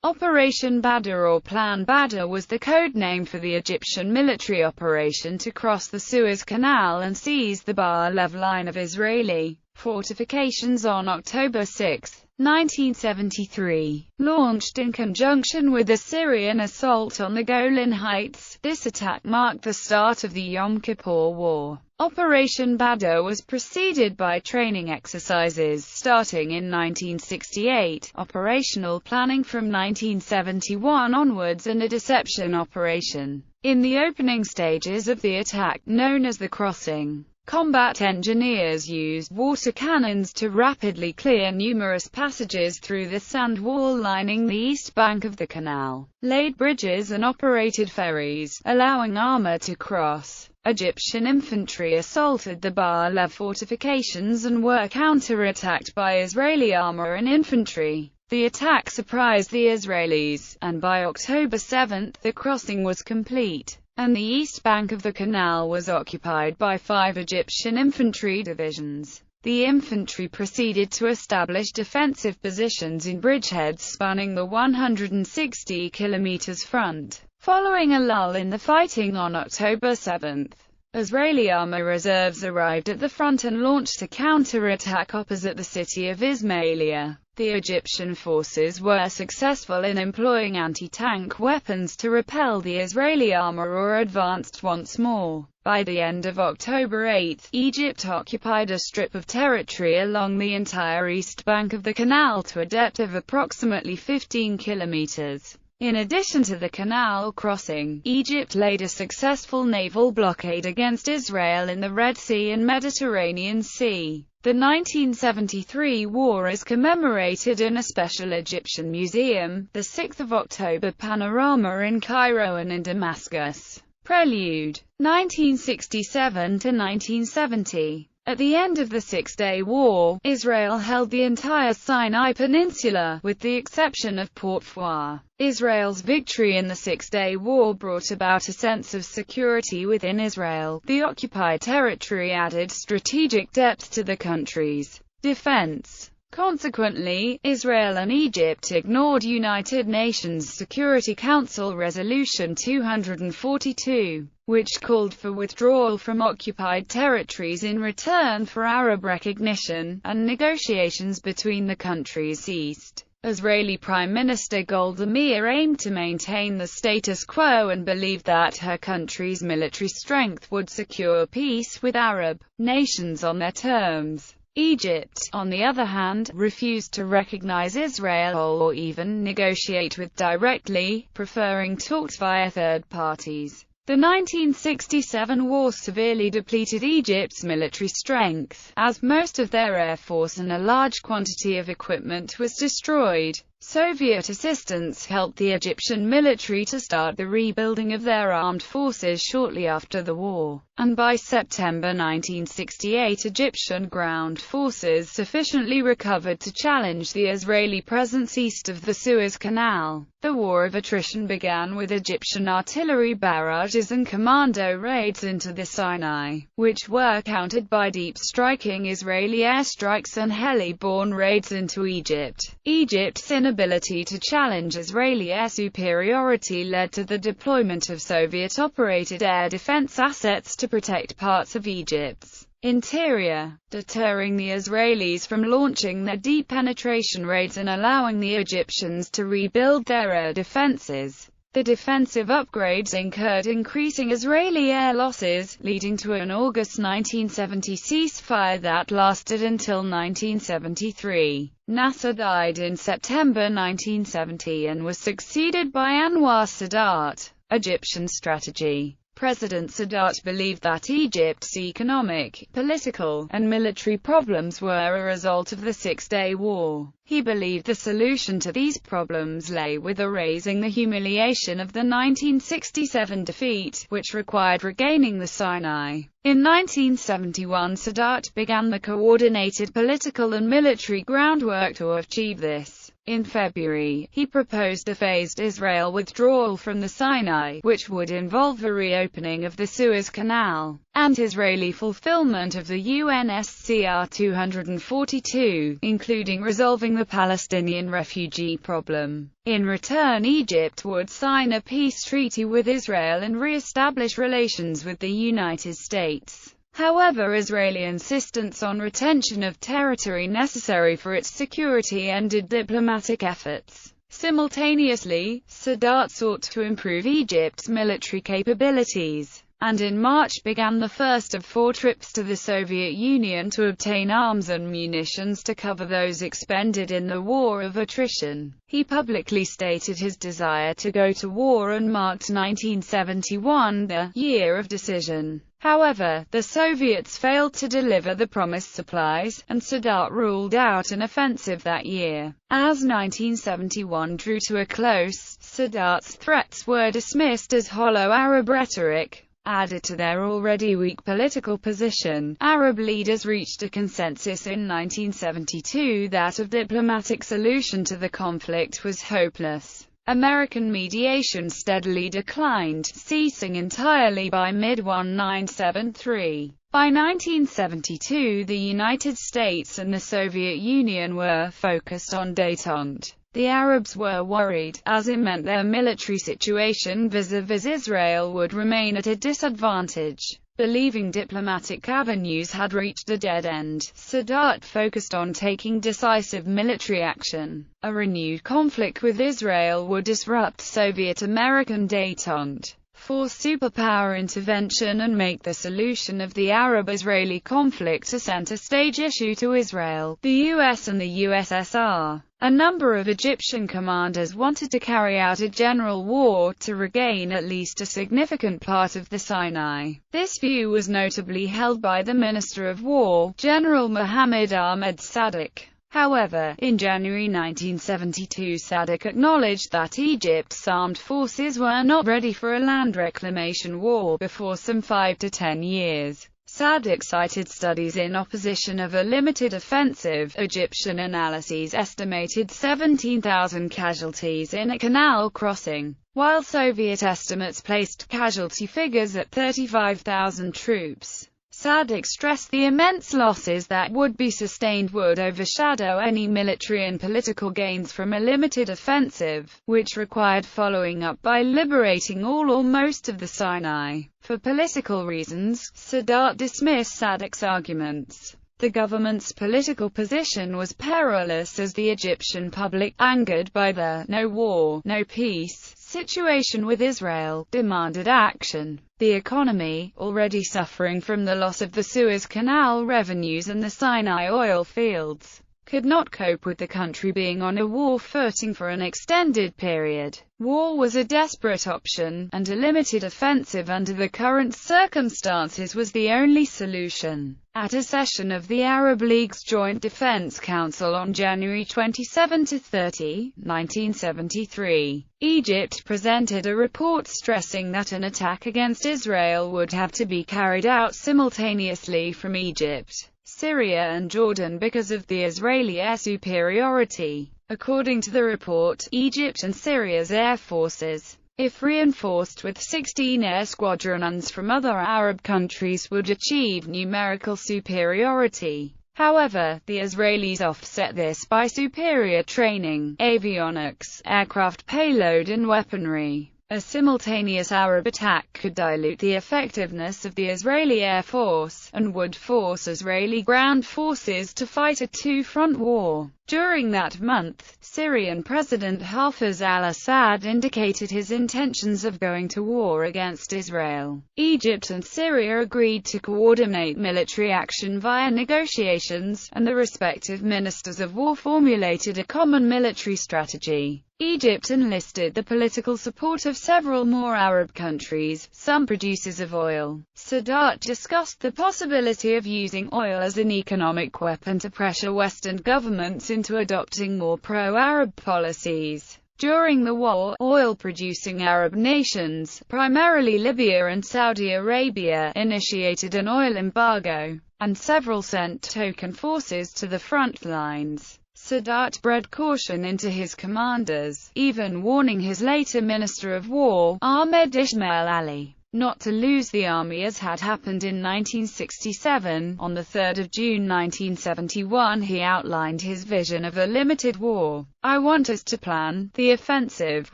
Operation Badr or Plan Badr was the code name for the Egyptian military operation to cross the Suez Canal and seize the Bar-Lev line of Israeli fortifications on October 6, 1973. Launched in conjunction with the Syrian assault on the Golan Heights, this attack marked the start of the Yom Kippur War. Operation Badr was preceded by training exercises starting in 1968, operational planning from 1971 onwards, and a deception operation. In the opening stages of the attack, known as the crossing, combat engineers used water cannons to rapidly clear numerous passages through the sand wall lining the east bank of the canal, laid bridges and operated ferries, allowing armor to cross. Egyptian infantry assaulted the Bar-Lev fortifications and were counter-attacked by Israeli armor and infantry. The attack surprised the Israelis, and by October 7 the crossing was complete, and the east bank of the canal was occupied by 5 Egyptian infantry divisions. The infantry proceeded to establish defensive positions in bridgeheads spanning the 160 km front. Following a lull in the fighting on October 7, Israeli armor reserves arrived at the front and launched a counter-attack opposite the city of Ismailia. The Egyptian forces were successful in employing anti-tank weapons to repel the Israeli armor or advanced once more. By the end of October 8, Egypt occupied a strip of territory along the entire east bank of the canal to a depth of approximately 15 kilometers. In addition to the canal crossing, Egypt laid a successful naval blockade against Israel in the Red Sea and Mediterranean Sea. The 1973 war is commemorated in a special Egyptian museum, the 6th of October Panorama in Cairo and in Damascus. Prelude, 1967 to 1970. At the end of the Six-Day War, Israel held the entire Sinai Peninsula, with the exception of Port Fouad. Israel's victory in the Six-Day War brought about a sense of security within Israel. The occupied territory added strategic depth to the country's defense. Consequently, Israel and Egypt ignored United Nations Security Council Resolution 242, which called for withdrawal from occupied territories in return for Arab recognition, and negotiations between the countries ceased. Israeli Prime Minister Golda Meir aimed to maintain the status quo and believed that her country's military strength would secure peace with Arab nations on their terms. Egypt, on the other hand, refused to recognize Israel or even negotiate with directly, preferring talks via third parties. The 1967 war severely depleted Egypt's military strength, as most of their air force and a large quantity of equipment was destroyed. Soviet assistance helped the Egyptian military to start the rebuilding of their armed forces shortly after the war, and by September 1968 Egyptian ground forces sufficiently recovered to challenge the Israeli presence east of the Suez Canal. The War of Attrition began with Egyptian artillery barrages and commando raids into the Sinai, which were countered by deep-striking Israeli airstrikes and heli-borne raids into Egypt. Egypt's inability to challenge Israeli air superiority led to the deployment of Soviet-operated air defense assets to protect parts of Egypt's interior, deterring the Israelis from launching their deep penetration raids and allowing the Egyptians to rebuild their air defenses. The defensive upgrades incurred increasing Israeli air losses, leading to an August 1970 ceasefire that lasted until 1973. Nasser died in September 1970 and was succeeded by Anwar Sadat. Egyptian strategy. President Sadat believed that Egypt's economic, political, and military problems were a result of the Six-Day War. He believed the solution to these problems lay with erasing the humiliation of the 1967 defeat, which required regaining the Sinai. In 1971 Sadat began the coordinated political and military groundwork to achieve this. In February, he proposed a phased Israel withdrawal from the Sinai, which would involve a reopening of the Suez Canal, and Israeli fulfillment of the UNSCR 242, including resolving the Palestinian refugee problem. In return, Egypt would sign a peace treaty with Israel and re-establish relations with the United States. However, Israeli insistence on retention of territory necessary for its security ended diplomatic efforts. Simultaneously, Sadat sought to improve Egypt's military capabilities, and in March began the first of 4 trips to the Soviet Union to obtain arms and munitions to cover those expended in the War of Attrition. He publicly stated his desire to go to war and marked 1971 the year of decision. However, the Soviets failed to deliver the promised supplies, and Sadat ruled out an offensive that year. As 1971 drew to a close, Sadat's threats were dismissed as hollow Arab rhetoric. Added to their already weak political position, Arab leaders reached a consensus in 1972 that a diplomatic solution to the conflict was hopeless. American mediation steadily declined, ceasing entirely by mid-1973. By 1972, the United States and the Soviet Union were focused on détente. The Arabs were worried, as it meant their military situation vis-à-vis Israel would remain at a disadvantage. Believing diplomatic avenues had reached a dead end, Sadat focused on taking decisive military action. A renewed conflict with Israel would disrupt Soviet-American détente, force superpower intervention, and make the solution of the Arab-Israeli conflict a center-stage issue to Israel, the US and the USSR. A number of Egyptian commanders wanted to carry out a general war to regain at least a significant part of the Sinai. This view was notably held by the Minister of War, General Mohammed Ahmed Sadik. However, in January 1972, Sadik acknowledged that Egypt's armed forces were not ready for a land reclamation war before some 5 to 10 years. Sadik cited studies in opposition of a limited offensive. Egyptian analyses estimated 17,000 casualties in a canal crossing, while Soviet estimates placed casualty figures at 35,000 troops. Sadik stressed the immense losses that would be sustained would overshadow any military and political gains from a limited offensive, which required following up by liberating all or most of the Sinai. For political reasons, Sadat dismissed Sadik's arguments. The government's political position was perilous as the Egyptian public, angered by the "no war, no peace" situation with Israel, demanded action. The economy, already suffering from the loss of the Suez Canal revenues and the Sinai oil fields, could not cope with the country being on a war footing for an extended period. War was a desperate option, and a limited offensive under the current circumstances was the only solution. At a session of the Arab League's Joint Defense Council on January 27–30, 1973, Egypt presented a report stressing that an attack against Israel would have to be carried out simultaneously from Egypt, Syria and Jordan because of the Israeli air superiority. According to the report, Egypt and Syria's air forces, if reinforced with 16 air squadrons from other Arab countries, would achieve numerical superiority. However, the Israelis offset this by superior training, avionics, aircraft payload and weaponry. A simultaneous Arab attack could dilute the effectiveness of the Israeli Air Force, and would force Israeli ground forces to fight a two-front war. During that month, Syrian President Hafez al-Assad indicated his intentions of going to war against Israel. Egypt and Syria agreed to coordinate military action via negotiations, and the respective ministers of war formulated a common military strategy. Egypt enlisted the political support of several more Arab countries, some producers of oil. Sadat discussed the possibility of using oil as an economic weapon to pressure Western governments into adopting more pro-Arab policies. During the war, oil-producing Arab nations, primarily Libya and Saudi Arabia, initiated an oil embargo, and several sent token forces to the front lines. Sadat bred caution into his commanders, even warning his later Minister of War, Ahmed Ismail Ali, not to lose the army as had happened in 1967. On 3 June 1971 he outlined his vision of a limited war. "I want us to plan the offensive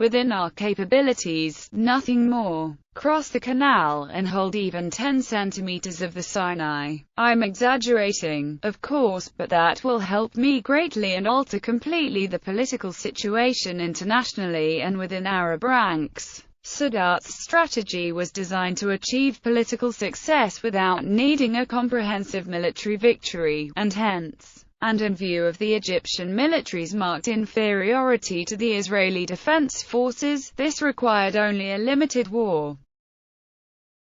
within our capabilities, nothing more. Cross the canal and hold even 10 centimeters of the Sinai. I'm exaggerating, of course, but that will help me greatly and alter completely the political situation internationally and within Arab ranks." Sadat's strategy was designed to achieve political success without needing a comprehensive military victory, and hence, and in view of the Egyptian military's marked inferiority to the Israeli defense forces, this required only a limited war.